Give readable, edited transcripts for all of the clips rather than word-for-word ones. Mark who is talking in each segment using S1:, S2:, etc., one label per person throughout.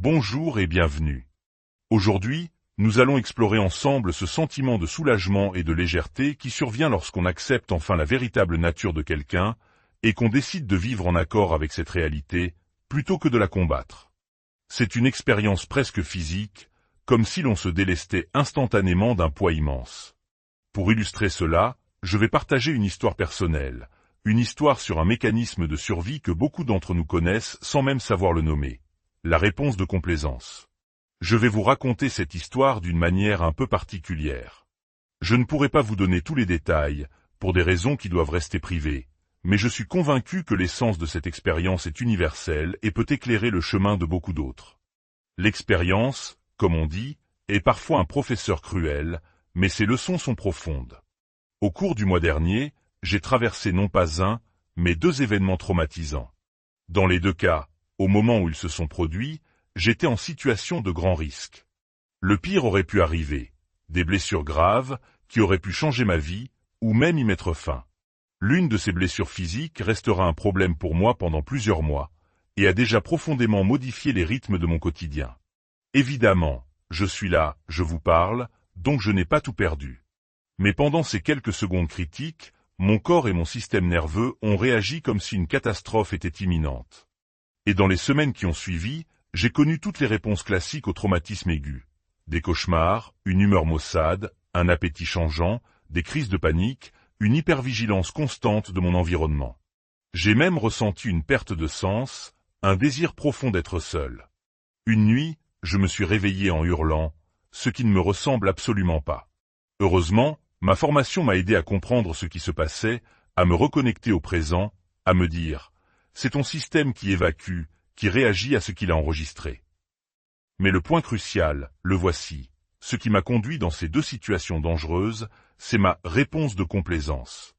S1: Bonjour et bienvenue. Aujourd'hui, nous allons explorer ensemble ce sentiment de soulagement et de légèreté qui survient lorsqu'on accepte enfin la véritable nature de quelqu'un et qu'on décide de vivre en accord avec cette réalité, plutôt que de la combattre. C'est une expérience presque physique, comme si l'on se délestait instantanément d'un poids immense. Pour illustrer cela, je vais partager une histoire personnelle, une histoire sur un mécanisme de survie que beaucoup d'entre nous connaissent sans même savoir le nommer. La réponse de complaisance. Je vais vous raconter cette histoire d'une manière un peu particulière. Je ne pourrai pas vous donner tous les détails, pour des raisons qui doivent rester privées, mais je suis convaincu que l'essence de cette expérience est universelle et peut éclairer le chemin de beaucoup d'autres. L'expérience, comme on dit, est parfois un professeur cruel, mais ses leçons sont profondes. Au cours du mois dernier, j'ai traversé non pas un, mais deux événements traumatisants. Dans les deux cas, au moment où ils se sont produits, j'étais en situation de grand risque. Le pire aurait pu arriver, des blessures graves, qui auraient pu changer ma vie, ou même y mettre fin. L'une de ces blessures physiques restera un problème pour moi pendant plusieurs mois, et a déjà profondément modifié les rythmes de mon quotidien. Évidemment, je suis là, je vous parle, donc je n'ai pas tout perdu. Mais pendant ces quelques secondes critiques, mon corps et mon système nerveux ont réagi comme si une catastrophe était imminente. Et dans les semaines qui ont suivi, j'ai connu toutes les réponses classiques au traumatisme aigu. Des cauchemars, une humeur maussade, un appétit changeant, des crises de panique, une hypervigilance constante de mon environnement. J'ai même ressenti une perte de sens, un désir profond d'être seul. Une nuit, je me suis réveillé en hurlant, ce qui ne me ressemble absolument pas. Heureusement, ma formation m'a aidé à comprendre ce qui se passait, à me reconnecter au présent, à me dire « c'est ton système qui évacue, qui réagit à ce qu'il a enregistré ». Mais le point crucial, le voici. Ce qui m'a conduit dans ces deux situations dangereuses, c'est ma réponse de complaisance.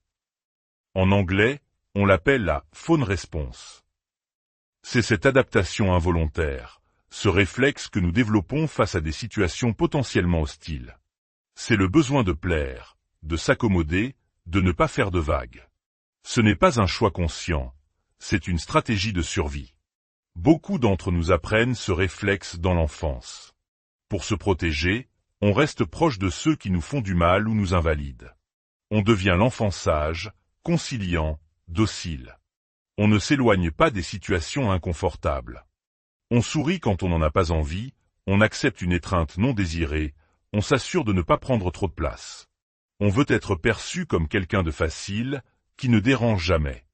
S1: En anglais, on l'appelle la phone response. C'est cette adaptation involontaire, ce réflexe que nous développons face à des situations potentiellement hostiles. C'est le besoin de plaire, de s'accommoder, de ne pas faire de vagues. Ce n'est pas un choix conscient, c'est une stratégie de survie. Beaucoup d'entre nous apprennent ce réflexe dans l'enfance. Pour se protéger, on reste proche de ceux qui nous font du mal ou nous invalident. On devient l'enfant sage, conciliant, docile. On ne s'éloigne pas des situations inconfortables. On sourit quand on n'en a pas envie, on accepte une étreinte non désirée, on s'assure de ne pas prendre trop de place. On veut être perçu comme quelqu'un de facile, qui ne dérange jamais.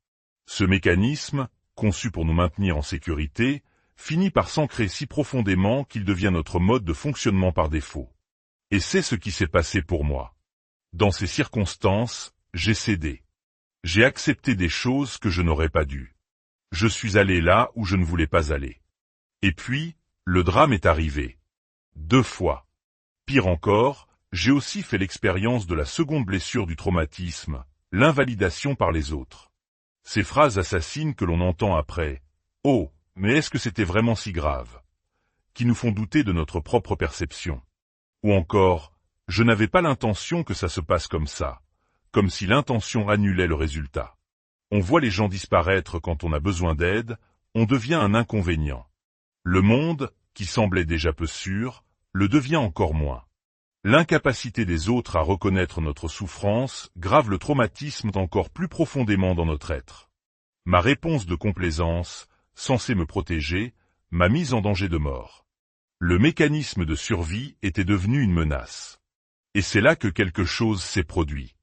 S1: Ce mécanisme, conçu pour nous maintenir en sécurité, finit par s'ancrer si profondément qu'il devient notre mode de fonctionnement par défaut. Et c'est ce qui s'est passé pour moi. Dans ces circonstances, j'ai cédé. J'ai accepté des choses que je n'aurais pas dû. Je suis allé là où je ne voulais pas aller. Et puis, le drame est arrivé. 2 fois. Pire encore, j'ai aussi fait l'expérience de la seconde blessure du traumatisme, l'invalidation par les autres. Ces phrases assassines que l'on entend après « Oh, mais est-ce que c'était vraiment si grave ?» qui nous font douter de notre propre perception. Ou encore « Je n'avais pas l'intention que ça se passe comme ça », comme si l'intention annulait le résultat. On voit les gens disparaître quand on a besoin d'aide, on devient un inconvénient. Le monde, qui semblait déjà peu sûr, le devient encore moins. L'incapacité des autres à reconnaître notre souffrance grave le traumatisme encore plus profondément dans notre être. Ma réponse de complaisance, censée me protéger, m'a mise en danger de mort. Le mécanisme de survie était devenu une menace. Et c'est là que quelque chose s'est produit.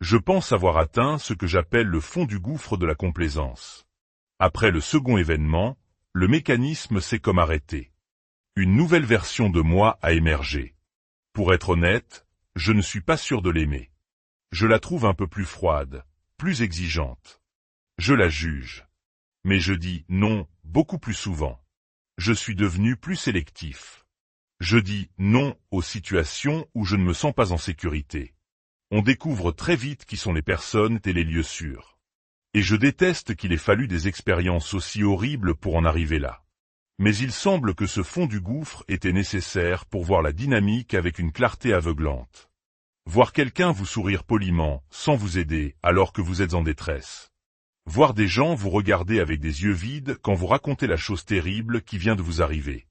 S1: Je pense avoir atteint ce que j'appelle le fond du gouffre de la complaisance. Après le second événement, le mécanisme s'est comme arrêté. Une nouvelle version de moi a émergé. Pour être honnête, je ne suis pas sûr de l'aimer. Je la trouve un peu plus froide, plus exigeante. Je la juge. Mais je dis non, beaucoup plus souvent. Je suis devenu plus sélectif. Je dis non aux situations où je ne me sens pas en sécurité. On découvre très vite qui sont les personnes et les lieux sûrs. Et je déteste qu'il ait fallu des expériences aussi horribles pour en arriver là. Mais il semble que ce fond du gouffre était nécessaire pour voir la dynamique avec une clarté aveuglante. Voir quelqu'un vous sourire poliment, sans vous aider, alors que vous êtes en détresse. Voir des gens vous regarder avec des yeux vides quand vous racontez la chose terrible qui vient de vous arriver.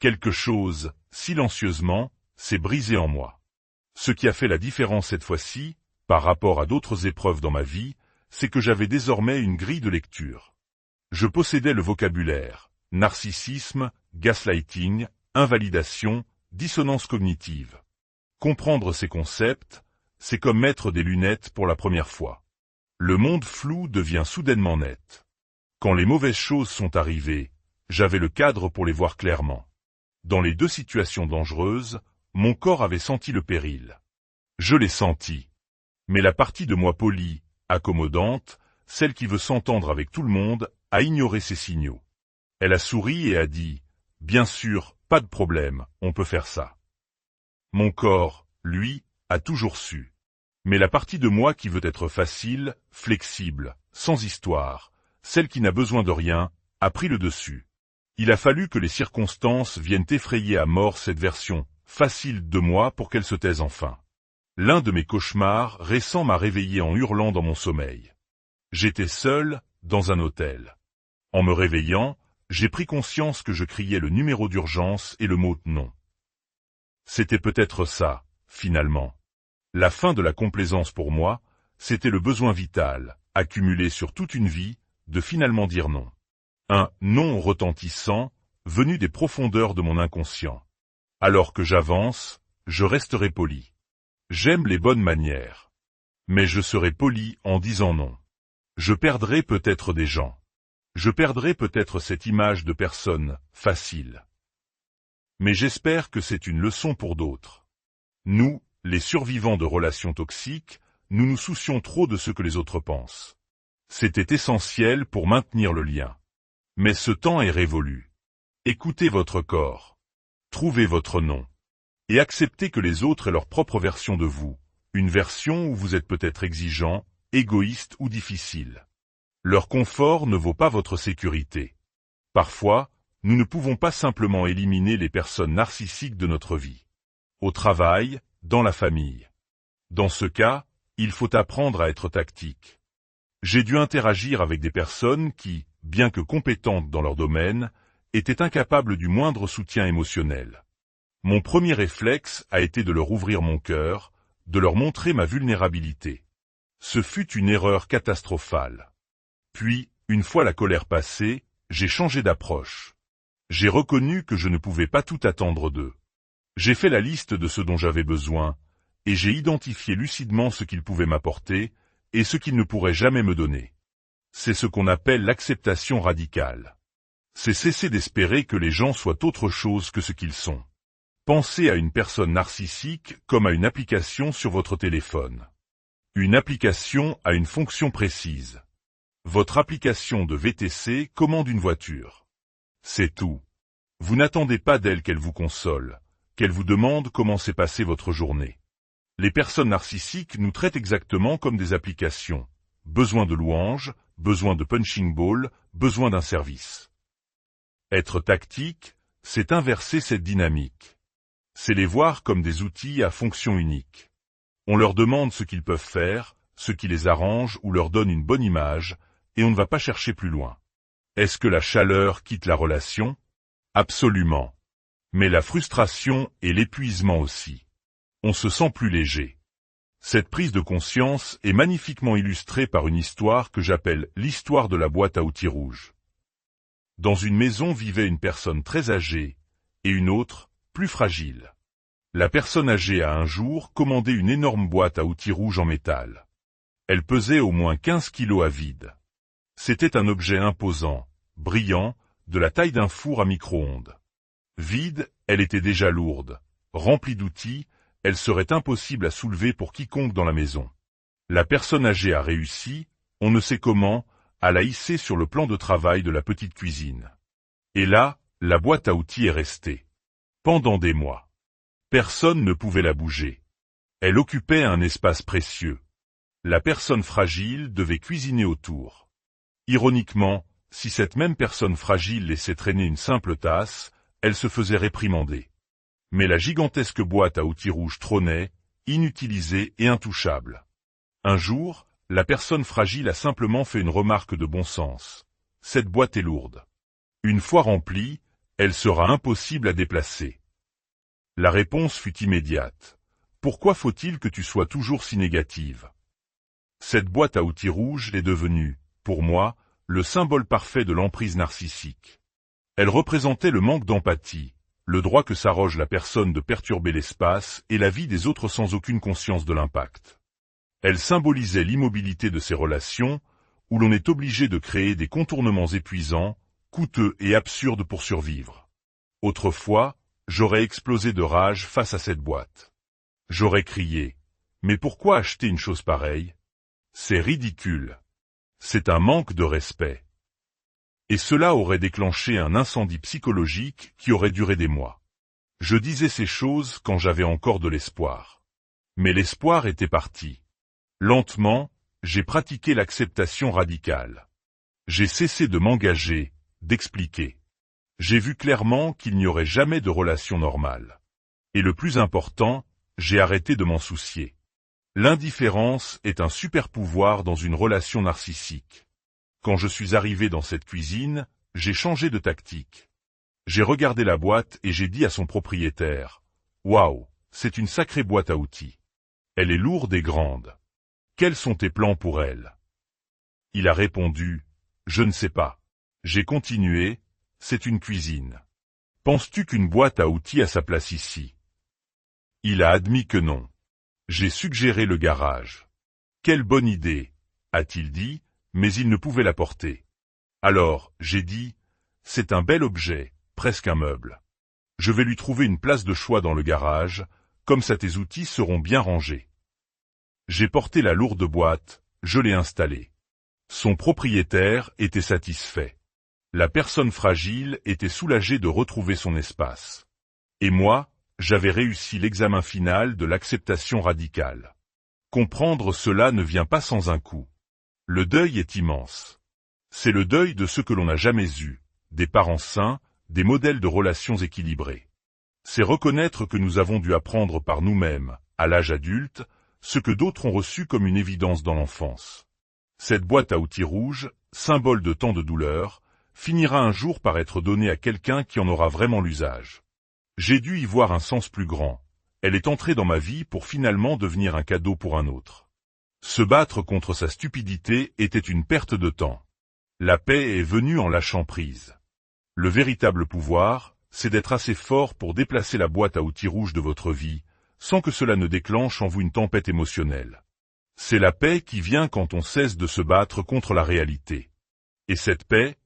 S1: Quelque chose, silencieusement, s'est brisé en moi. Ce qui a fait la différence cette fois-ci, par rapport à d'autres épreuves dans ma vie, c'est que j'avais désormais une grille de lecture. Je possédais le vocabulaire, narcissisme, gaslighting, invalidation, dissonance cognitive. Comprendre ces concepts, c'est comme mettre des lunettes pour la première fois. Le monde flou devient soudainement net. Quand les mauvaises choses sont arrivées, j'avais le cadre pour les voir clairement. Dans les deux situations dangereuses, mon corps avait senti le péril. Je l'ai senti. Mais la partie de moi polie, accommodante, celle qui veut s'entendre avec tout le monde, a ignoré ces signaux. Elle a souri et a dit « Bien sûr, pas de problème, on peut faire ça ». Mon corps, lui, a toujours su. Mais la partie de moi qui veut être facile, flexible, sans histoire, celle qui n'a besoin de rien, a pris le dessus. Il a fallu que les circonstances viennent effrayer à mort cette version facile de moi pour qu'elle se taise enfin. L'un de mes cauchemars récents m'a réveillé en hurlant dans mon sommeil. J'étais seul, dans un hôtel. En me réveillant, j'ai pris conscience que je criais le numéro d'urgence et le mot « non ». C'était peut-être ça, finalement. La fin de la complaisance pour moi, c'était le besoin vital, accumulé sur toute une vie, de finalement dire non. Un non retentissant, venu des profondeurs de mon inconscient. Alors que j'avance, je resterai poli. J'aime les bonnes manières. Mais je serai poli en disant non. Je perdrai peut-être des gens. Je perdrai peut-être cette image de personne facile. Mais j'espère que c'est une leçon pour d'autres. Nous, les survivants de relations toxiques, nous nous soucions trop de ce que les autres pensent. C'était essentiel pour maintenir le lien. Mais ce temps est révolu. Écoutez votre corps. Trouvez votre nom. Et acceptez que les autres aient leur propre version de vous, une version où vous êtes peut-être exigeant, égoïste ou difficile. Leur confort ne vaut pas votre sécurité. Parfois, nous ne pouvons pas simplement éliminer les personnes narcissiques de notre vie. Au travail, dans la famille. Dans ce cas, il faut apprendre à être tactique. J'ai dû interagir avec des personnes qui, bien que compétentes dans leur domaine, étaient incapables du moindre soutien émotionnel. Mon premier réflexe a été de leur ouvrir mon cœur, de leur montrer ma vulnérabilité. Ce fut une erreur catastrophale. Puis, une fois la colère passée, j'ai changé d'approche. J'ai reconnu que je ne pouvais pas tout attendre d'eux. J'ai fait la liste de ce dont j'avais besoin, et j'ai identifié lucidement ce qu'ils pouvaient m'apporter, et ce qu'ils ne pourraient jamais me donner. C'est ce qu'on appelle l'acceptation radicale. C'est cesser d'espérer que les gens soient autre chose que ce qu'ils sont. Pensez à une personne narcissique comme à une application sur votre téléphone. Une application a une fonction précise. Votre application de VTC commande une voiture. C'est tout. Vous n'attendez pas d'elle qu'elle vous console, qu'elle vous demande comment s'est passée votre journée. Les personnes narcissiques nous traitent exactement comme des applications. Besoin de louanges, besoin de punching ball, besoin d'un service. Être tactique, c'est inverser cette dynamique. C'est les voir comme des outils à fonction unique. On leur demande ce qu'ils peuvent faire, ce qui les arrange ou leur donne une bonne image, et on ne va pas chercher plus loin. Est-ce que la chaleur quitte la relation? Absolument. Mais la frustration et l'épuisement aussi. On se sent plus léger. Cette prise de conscience est magnifiquement illustrée par une histoire que j'appelle l'histoire de la boîte à outils rouge. Dans une maison vivait une personne très âgée, et une autre, plus fragile. La personne âgée a un jour commandé une énorme boîte à outils rouge en métal. Elle pesait au moins 15 kilos à vide. C'était un objet imposant, brillant, de la taille d'un four à micro-ondes. Vide, elle était déjà lourde. Remplie d'outils, elle serait impossible à soulever pour quiconque dans la maison. La personne âgée a réussi, on ne sait comment, à la hisser sur le plan de travail de la petite cuisine. Et là, la boîte à outils est restée. Pendant des mois. Personne ne pouvait la bouger. Elle occupait un espace précieux. La personne fragile devait cuisiner autour. Ironiquement, si cette même personne fragile laissait traîner une simple tasse, elle se faisait réprimander. Mais la gigantesque boîte à outils rouge trônait, inutilisée et intouchable. Un jour, la personne fragile a simplement fait une remarque de bon sens. Cette boîte est lourde. Une fois remplie, Elle sera impossible à déplacer. La réponse fut immédiate. Pourquoi faut-il que tu sois toujours si négative? Cette boîte à outils rouge est devenue, pour moi, le symbole parfait de l'emprise narcissique. Elle représentait le manque d'empathie, le droit que s'arroge la personne de perturber l'espace et la vie des autres sans aucune conscience de l'impact. Elle symbolisait l'immobilité de ces relations, où l'on est obligé de créer des contournements épuisants, coûteux et absurdes pour survivre. Autrefois, j'aurais explosé de rage face à cette boîte. J'aurais crié, mais pourquoi acheter une chose pareille? C'est ridicule. C'est un manque de respect. Et cela aurait déclenché un incendie psychologique qui aurait duré des mois. Je disais ces choses quand j'avais encore de l'espoir. Mais l'espoir était parti. Lentement, j'ai pratiqué l'acceptation radicale. J'ai cessé de m'engager, d'expliquer. J'ai vu clairement qu'il n'y aurait jamais de relation normale. Et le plus important, j'ai arrêté de m'en soucier. L'indifférence est un super pouvoir dans une relation narcissique. Quand je suis arrivé dans cette cuisine, j'ai changé de tactique. J'ai regardé la boîte et j'ai dit à son propriétaire, « Waouh, c'est une sacrée boîte à outils. Elle est lourde et grande. Quels sont tes plans pour elle ?» Il a répondu, « Je ne sais pas. » J'ai continué, « C'est une cuisine. Penses-tu qu'une boîte à outils a sa place ici ?» Il a admis que non. J'ai suggéré le garage. « Quelle bonne idée !» a-t-il dit, mais il ne pouvait la porter. Alors, j'ai dit, « C'est un bel objet, presque un meuble. Je vais lui trouver une place de choix dans le garage, comme ça tes outils seront bien rangés. » J'ai porté la lourde boîte, je l'ai installée. Son propriétaire était satisfait. La personne fragile était soulagée de retrouver son espace. Et moi, j'avais réussi l'examen final de l'acceptation radicale. Comprendre cela ne vient pas sans un coup. Le deuil est immense. C'est le deuil de ce que l'on n'a jamais eu, des parents sains, des modèles de relations équilibrés. C'est reconnaître que nous avons dû apprendre par nous-mêmes, à l'âge adulte, ce que d'autres ont reçu comme une évidence dans l'enfance. Cette boîte à outils rouge, symbole de tant de douleur, finira un jour par être donnée à quelqu'un qui en aura vraiment l'usage. J'ai dû y voir un sens plus grand. Elle est entrée dans ma vie pour finalement devenir un cadeau pour un autre. Se battre contre sa stupidité était une perte de temps. La paix est venue en lâchant prise. Le véritable pouvoir, c'est d'être assez fort pour déplacer la boîte à outils rouge de votre vie, sans que cela ne déclenche en vous une tempête émotionnelle. C'est la paix qui vient quand on cesse de se battre contre la réalité. Et cette paix,